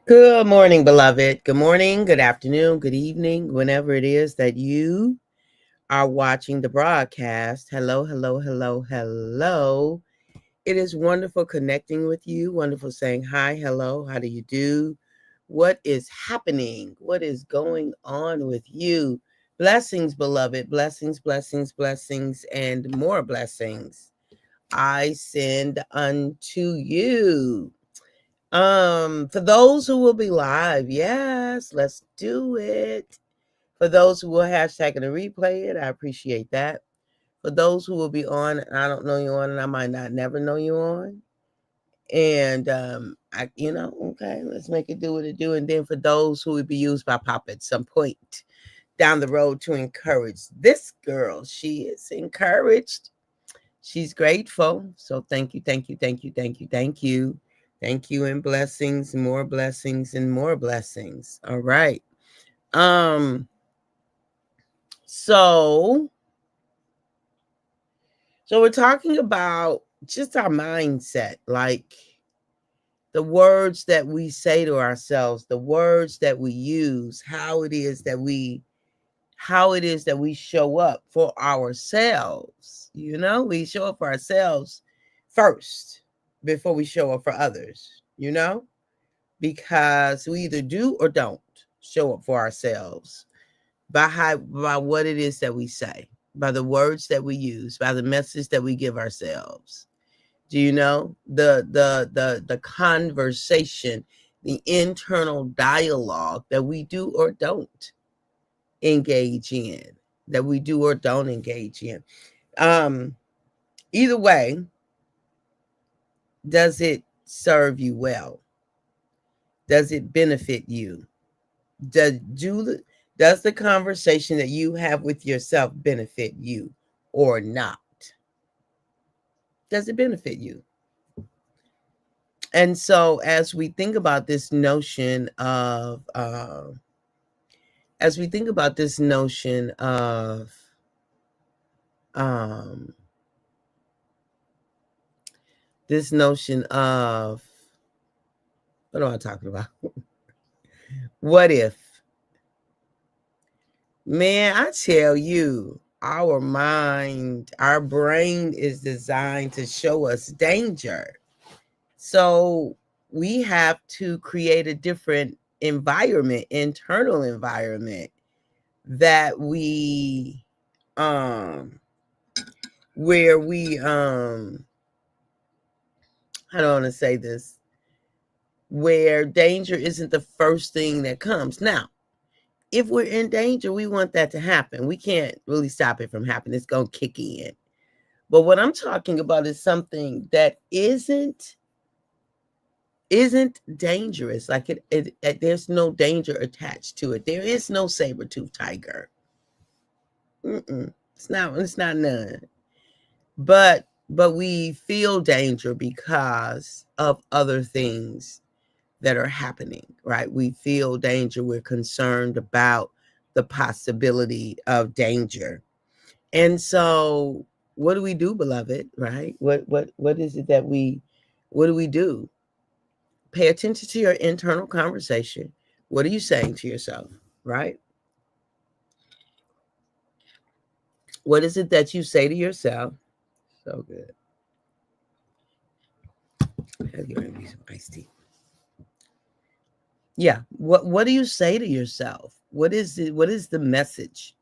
Good morning, beloved. Good morning, good afternoon, good evening, whenever it is that you are watching the broadcast. Hello, hello, hello, hello. It is wonderful connecting with you. Wonderful saying hi, hello, how do you do? What is happening? What is going on with you? Blessings, beloved. Blessings, blessings, blessings, and more blessings I send unto you. For those who will be live, yes, let's do it. For those who will hashtag and replay it, I appreciate that. For those who will be on, I don't know you on, and I might not never know you on. And okay, let's make it do what it do. And then for those who will be used by Pop at some point down the road to encourage this girl, she is encouraged. She's grateful. So thank you, thank you, thank you, thank you, thank you. Thank you and blessings, more blessings and more blessings. All right. Um so so we're talking about just our mindset, like the words that we say to ourselves, the words that we use, how it is that we show up for ourselves. We show up for ourselves first before we show up for others, because we either do or don't show up for ourselves by what it is that we say, by the words that we use, by the message that we give ourselves. Do you know the conversation, the internal dialogue that we do or don't engage in, that we do or don't engage in. Um, Either way, does it serve you well? Does it benefit you? Does the conversation that you have with yourself benefit you or not? Does it benefit you? And so, as we think about this notion of um, this notion of what am I talking about? What if? Man, I tell you, our mind, our brain is designed to show us danger. So we have to create a different environment, internal environment that um where we I don't want to say this, where danger isn't the first thing that comes. Now, if we're in danger, we want that to happen. We can't really stop it from happening. It's going to kick in. But what I'm talking about is something that isn't dangerous. Like there's no danger attached to it. There is no saber-toothed tiger. It's not none. But we feel danger because of other things that are happening, right? We feel danger. We're concerned about the possibility of danger. And so what do we do, beloved? Right? What is it that what do we do? Pay attention to your internal conversation. What are you saying to yourself? Right? What is it that you say to yourself? So good. Have you me some iced tea? Yeah. What do you say to yourself? What is the message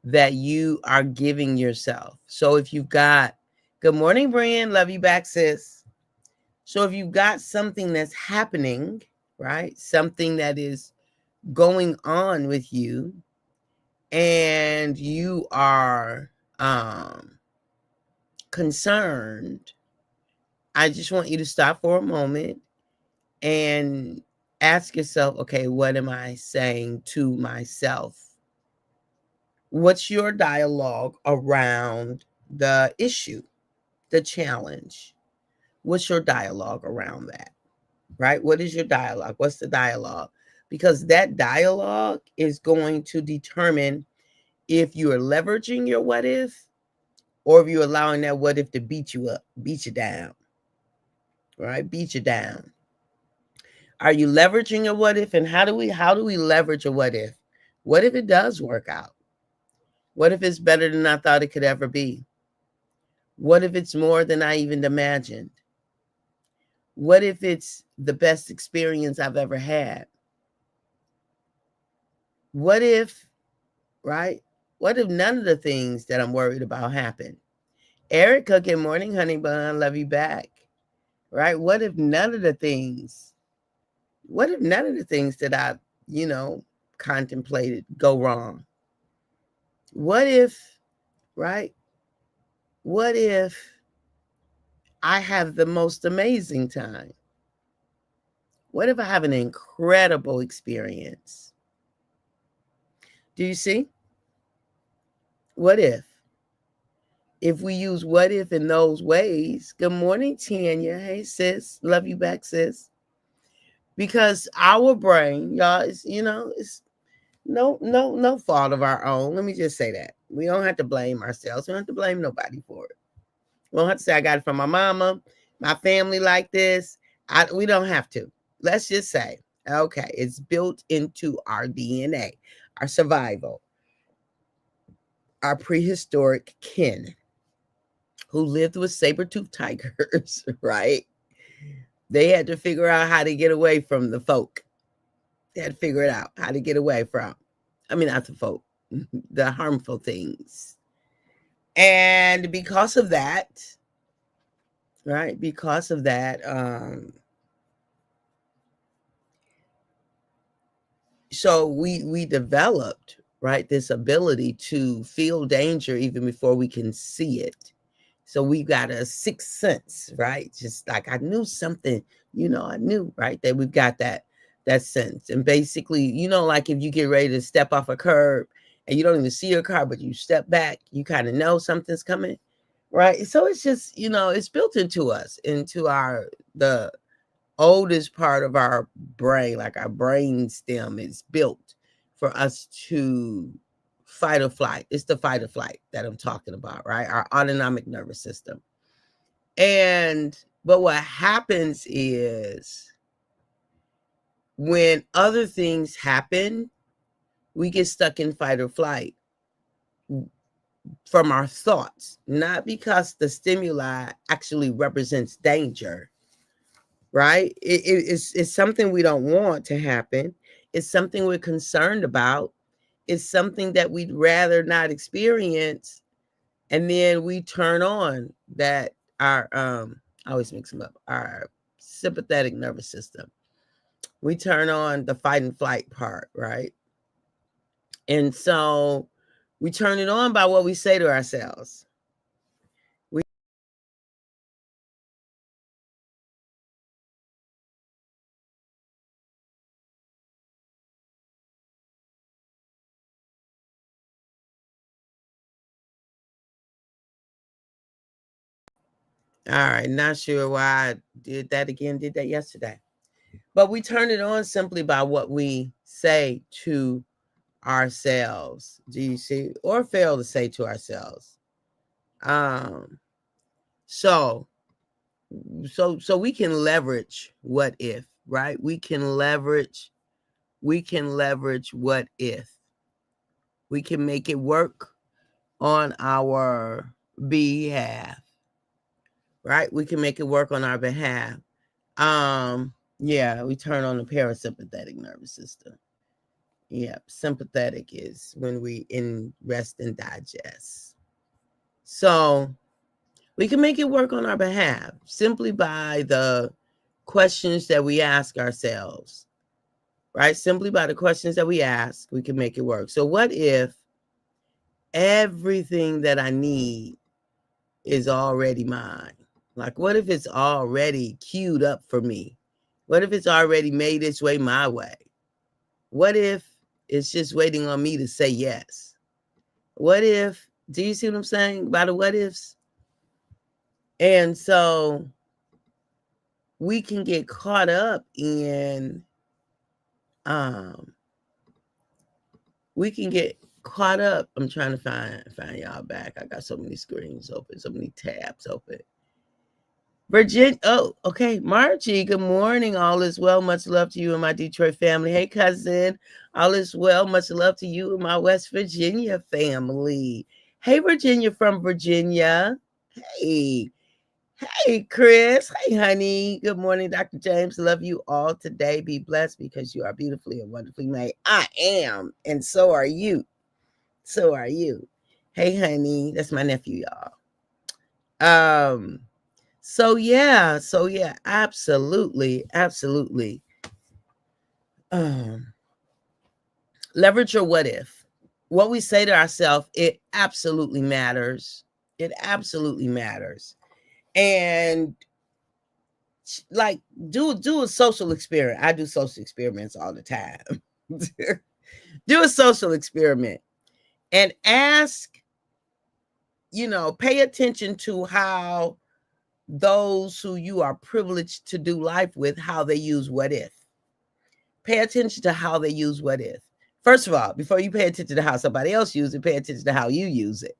that you are giving yourself? So if you've got good morning, Brian, love you back, sis. So if you've got something that's happening, right? Something that is going on with you, and you are concerned, I just want you to stop for a moment and ask yourself, okay, what am I saying to myself? What's your dialogue around the issue, the challenge? What's your dialogue around that? Right? What is your dialogue? What's the dialogue? Because that dialogue is going to determine if you are leveraging your what if, or if you're allowing that what if to beat you up, beat you down, right? Beat you down. Are you leveraging a what if? And how do we leverage a what if? What if it does work out? What if it's better than I thought it could ever be? What if it's more than I even imagined? What if it's the best experience I've ever had? What if, right? What if none of the things that I'm worried about happen? Erica, good morning, honey bun. Love you back. Right? What if none of the things that I, contemplated go wrong? What if, right? What if I have the most amazing time? What if I have an incredible experience? Do you see? What if? If we use what if in those ways, good morning, Tanya. Hey, sis. Love you back, sis. Because our brain, y'all, it's no fault of our own. Let me just say that. We don't have to blame ourselves. We don't have to blame nobody for it. We don't have to say I got it from my mama, my family like this. We don't have to. Let's just say, okay, it's built into our DNA, our survival, our prehistoric kin who lived with saber-toothed tigers, right? They had to figure out how to get away from the folk. They had to figure it out, how to get away from, not the folk, the harmful things. And because of that, right? Because of that, so we developed, right, this ability to feel danger even before we can see it. So we got a sixth sense, right? Just like I knew something, I knew, right, that we've got that sense. And basically, like if you get ready to step off a curb and you don't even see your car, but you step back, you kind of know something's coming, right? So it's just, it's built into us, into the oldest part of our brain, like our brain stem is built for us to fight or flight. It's the fight or flight that I'm talking about, right? Our autonomic nervous system. But what happens is when other things happen, we get stuck in fight or flight from our thoughts, not because the stimuli actually represents danger, right? It's something we don't want to happen. It's something we're concerned about. It's something that we'd rather not experience. And then we turn on that, I always mix them up, our sympathetic nervous system. We turn on the fight and flight part, right? And so we turn it on by what we say to ourselves. All right, not sure why I did that again, did that yesterday. But we turn it on simply by what we say to ourselves. Do you see? Or fail to say to ourselves. Um, so we can leverage what if, right? We can leverage what if. We can make it work on our behalf, right? We can make it work on our behalf. Yeah, we turn on the parasympathetic nervous system. Yeah, sympathetic is when we in rest and digest. So we can make it work on our behalf simply by the questions that we ask ourselves, right? Simply by the questions that we ask, we can make it work. So what if everything that I need is already mine? Like, what if it's already queued up for me? What if it's already made its way my way? What if it's just waiting on me to say yes? What if, do you see what I'm saying by the what ifs? And so we can get caught up in, we can get caught up. I'm trying to find y'all back. I got so many screens open, so many tabs open. Virginia. Oh, okay. Margie, good morning. All is well. Much love to you and my Detroit family. Hey, cousin. All is well. Much love to you and my West Virginia family. Hey, Virginia from Virginia. Hey. Hey, Chris. Hey, honey. Good morning, Dr. James. Love you all today. Be blessed because you are beautifully and wonderfully made. I am. And so are you. So are you. Hey, honey. That's my nephew, y'all. So yeah, absolutely, absolutely. Leverage your what if. What we say to ourselves, it absolutely matters. It absolutely matters. And like do a social experiment. I do social experiments all the time. Do a social experiment and ask, pay attention to how those who you are privileged to do life with, how they use what if. Pay attention to how they use what if. First of all, before you pay attention to how somebody else uses it, pay attention to how you use it.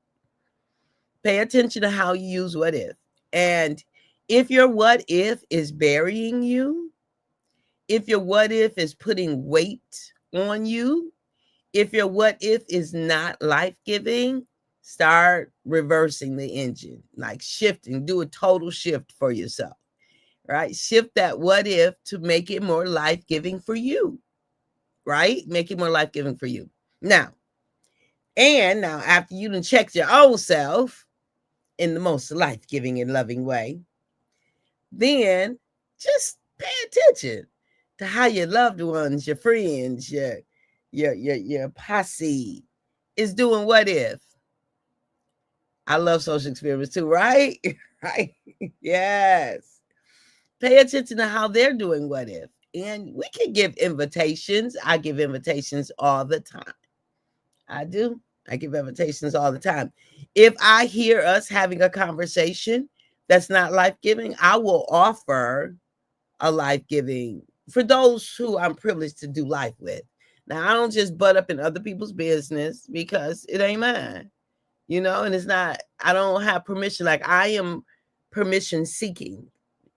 Pay attention to how you use what if. And if your what if is burying you, if your what if is putting weight on you, if your what if is not life-giving, start reversing the engine, like shifting, do a total shift for yourself, right? Shift that what if to make it more life-giving for you, right? Make it more life-giving for you. Now, after you done checked your own self in the most life-giving and loving way, then just pay attention to how your loved ones, your friends, your posse is doing what if. I love social experiments too, right? Right? Yes. Pay attention to how they're doing what if. And we can give invitations. I give invitations all the time. I do. I give invitations all the time. If I hear us having a conversation that's not life-giving, I will offer a life-giving for those who I'm privileged to do life with. Now, I don't just butt up in other people's business because it ain't mine, and it's not, I don't have permission. Like, I am permission seeking.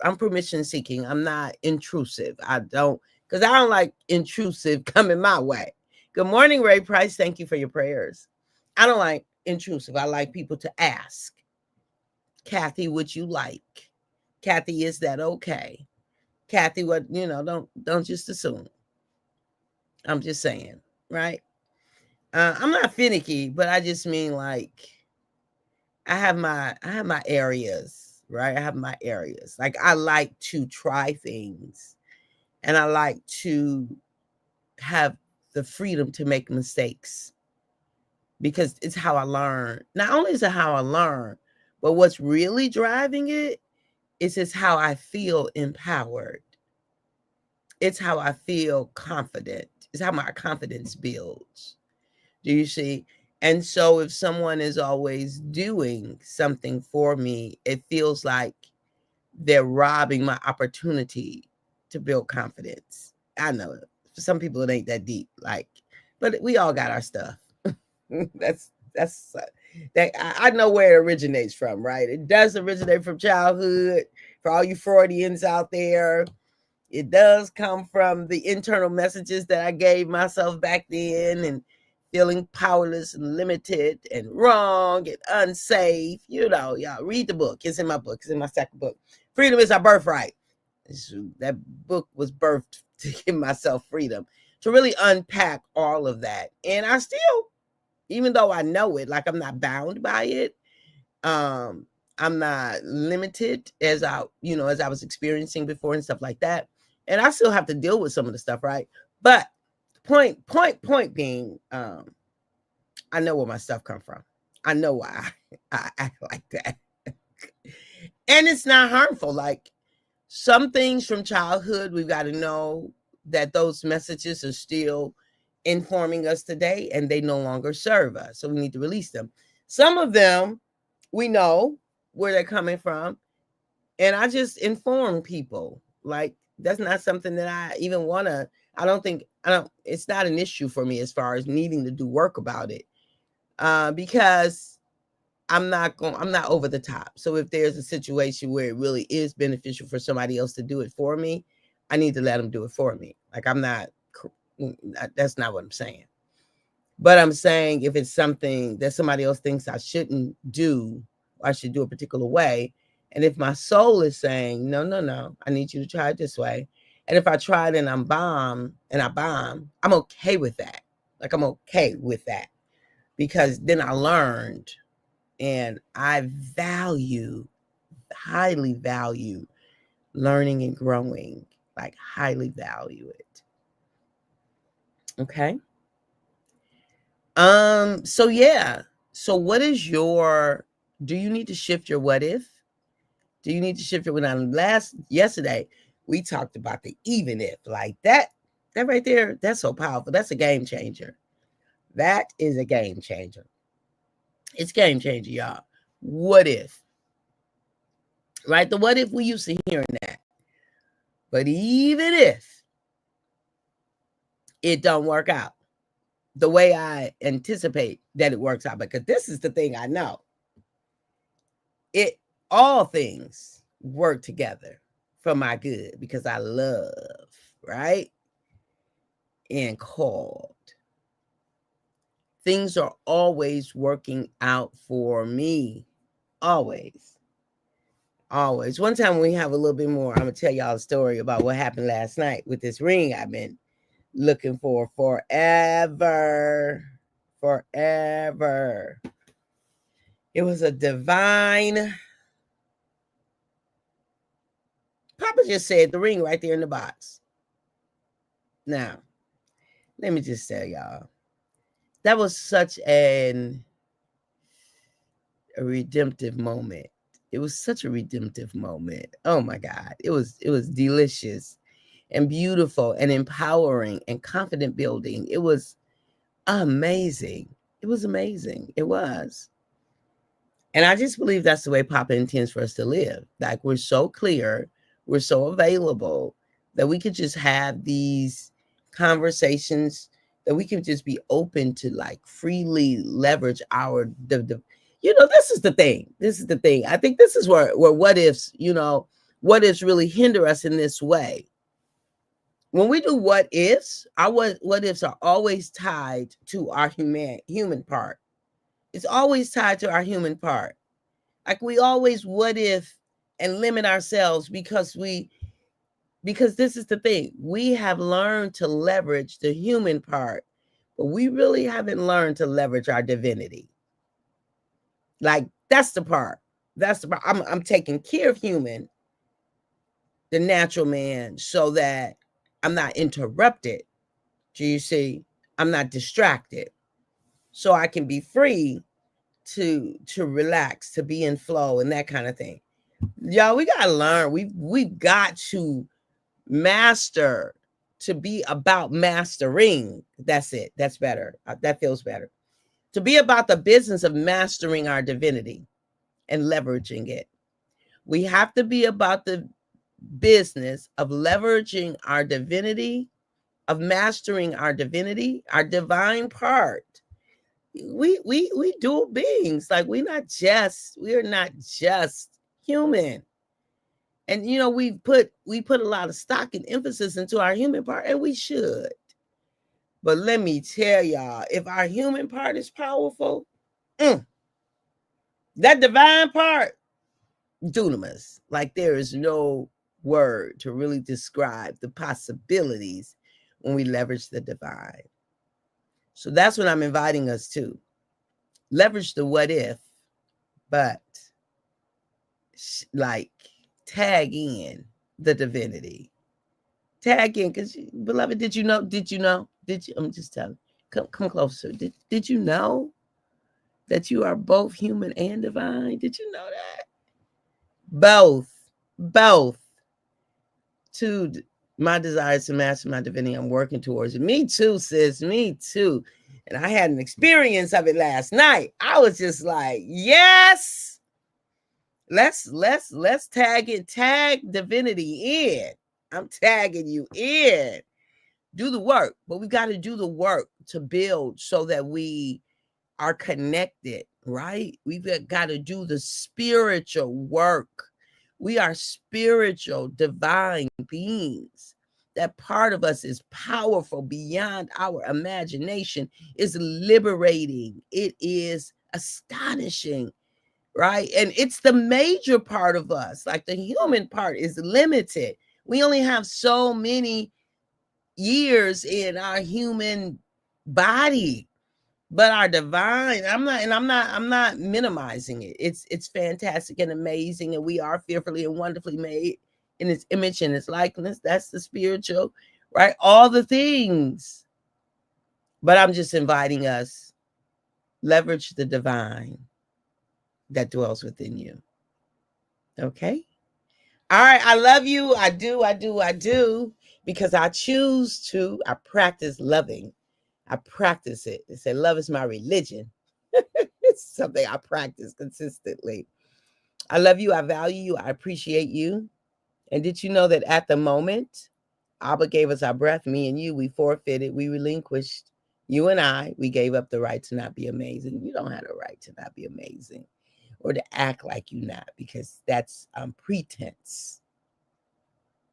I'm permission seeking. I'm not intrusive. Because I don't like intrusive coming my way. Good morning, Ray Price. Thank you for your prayers. I don't like intrusive. I like people to ask, Kathy, would you like? Kathy, is that okay? Kathy, what, don't just assume. I'm just saying, right? I'm not finicky, but I just mean like I have my areas, right? I have my areas. Like, I like to try things and I like to have the freedom to make mistakes because it's how I learn. Not only is it how I learn, but what's really driving it is it's how I feel empowered. It's how I feel confident. It's how my confidence builds. Do you see? And so if someone is always doing something for me, it feels like they're robbing my opportunity to build confidence. I know for some people it ain't that deep, but we all got our stuff. that's that I know where it originates from, right? It does originate from childhood. For all you Freudians out there, it does come from the internal messages that I gave myself back then, and feeling powerless and limited and wrong and unsafe. Y'all read the book. It's in my book. It's in my second book. Freedom is our birthright. That book was birthed to give myself freedom, to really unpack all of that. And I still, even though I know it, like, I'm not bound by it. I'm not limited as I was experiencing before and stuff like that. And I still have to deal with some of the stuff, right? But point being, I know where my stuff come from. I know why I act like that. And it's not harmful. Like, some things from childhood, we've got to know that those messages are still informing us today and they no longer serve us. So we need to release them. Some of them, we know where they're coming from. And I just inform people. Like, that's not something that I even want to, it's not an issue for me as far as needing to do work about it. Because I'm not over the top. So if there's a situation where it really is beneficial for somebody else to do it for me, I need to let them do it for me. Like that's not what I'm saying. But I'm saying if it's something that somebody else thinks I shouldn't do, or I should do a particular way, and if my soul is saying, no, I need you to try it this way. And if I try it and I bomb, I'm okay with that. Like, I'm okay with that, because then I learned, and I highly value learning and growing, like highly value it. Okay. So yeah. So what is do you need to shift your what if? Do you need to shift it? Yesterday, we talked about the even if, like that right there, that's so powerful. That's a game changer. That is a game changer. It's game changer, y'all. What if? Right? The what if, we used to hearing that. But even if it don't work out the way I anticipate that it works out, because this is the thing I know. All things work together for my good, because I love, right? And called. Things are always working out for me. Always. Always. One time we have a little bit more, I'm going to tell y'all a story about what happened last night with this ring I've been looking for forever. Forever. It was a divine. Papa just said the ring right there in the box. Now, let me just tell y'all, that was such a redemptive moment. It was such a redemptive moment. Oh my God. It was delicious and beautiful and empowering and confident building. It was amazing. It was amazing. It was. And I just believe that's the way Papa intends for us to live. Like, we're so clear, we're so available, that we could just have these conversations, that we can just be open to, like, freely leverage this is the thing. This is the thing. I think this is where what ifs really hinder us in this way. When we do what ifs, our what ifs are always tied to our human part. It's always tied to our human part. Like, we always what if and limit ourselves, because this is the thing. We have learned to leverage the human part, but we really haven't learned to leverage our divinity. Like, that's the part. That's the part. I'm taking care of human, the natural man, so that I'm not interrupted. Do you see? I'm not distracted. So I can be free to relax, to be in flow, and that kind of thing. Y'all, we gotta learn. We've got to master, to be about mastering. That's it. That's better. That feels better. To be about the business of mastering our divinity and leveraging it. We have to be about the business of leveraging our divinity, of mastering our divinity, our divine part. We dual beings. Like, we are not just human. And we put a lot of stock and emphasis into our human part, and we should. But let me tell y'all, if our human part is powerful, that divine part, dunamis. Like, there is no word to really describe the possibilities when we leverage the divine. So that's what I'm inviting us to. Leverage the what if, but like, tag in the divinity. Tag in, because, beloved, did you know? I'm just telling you. Come closer. Did you know that you are both human and divine? Did you know that? Both. To my desires to master my divinity, I'm working towards it. Me too, sis. Me too. And I had an experience of it last night. I was just like, yes. Let's tag divinity in. I'm tagging you in. Do the work, but we got to do the work to build so that we are connected right? We've got to do the spiritual work. We are spiritual, divine beings. That part of us is powerful beyond our imagination, is liberating. It is astonishing, right? And it's the major part of us. Like the human part is limited. We only have so many years in our human body, but our divine, I'm not minimizing it. It's fantastic and amazing, and we are fearfully and wonderfully made in its image and its likeness. That's the spiritual, right? All the things. But I'm just inviting us, leverage the divine that dwells within you. Okay? All right, I love you. I do, because I choose to. I practice loving. I practice it. They say love is my religion. It's something I practice consistently. I love you. I value you. I appreciate you. And did you know that at the moment, Abba gave us our breath, me and you, we forfeited, we relinquished, you and I, we gave up the right to not be amazing. You don't have the right to not be amazing or to act like you not, because that's pretense.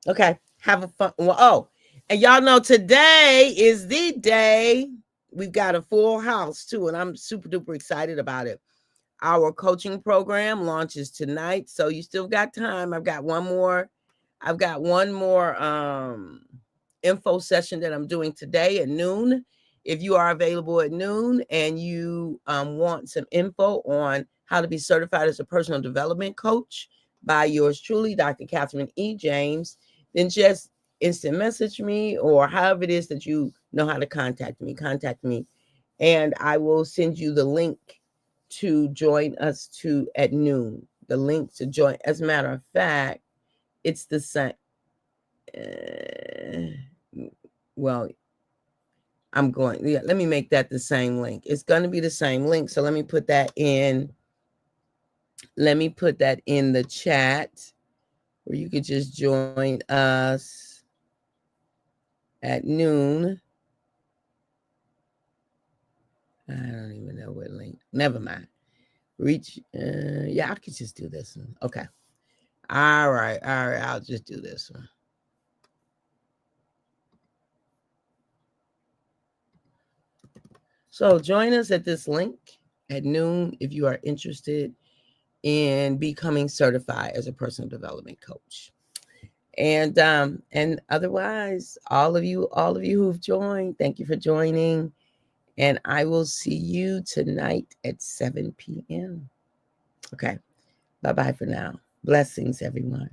Okay, have a fun. Well, oh, and y'all know today is the day. We've got a full house too, and I'm super duper excited about it. Our coaching program launches tonight, so you still got time. I've got one more info session that I'm doing today at noon. If you are available at noon and you want some info on how to be certified as a personal development coach by yours truly, Dr. Catherine E. James, then just instant message me, or however it is that you know how to contact me, and I will send you the link to join us at noon. The link to join. As a matter of fact, it's the same. Well, I'm going. Yeah, let me make that the same link. It's going to be the same link. So let me put that in. Let me put that in the chat, where you could just join us at noon. I don't even know what link. Never mind. Reach. Yeah, I could just do this one. Okay. All right. I'll just do this one. So join us at this link at noon if you are interested in becoming certified as a personal development coach. And otherwise, all of you who've joined, thank you for joining. And I will see you tonight at 7 p.m. Okay. Bye-bye for now. Blessings, everyone.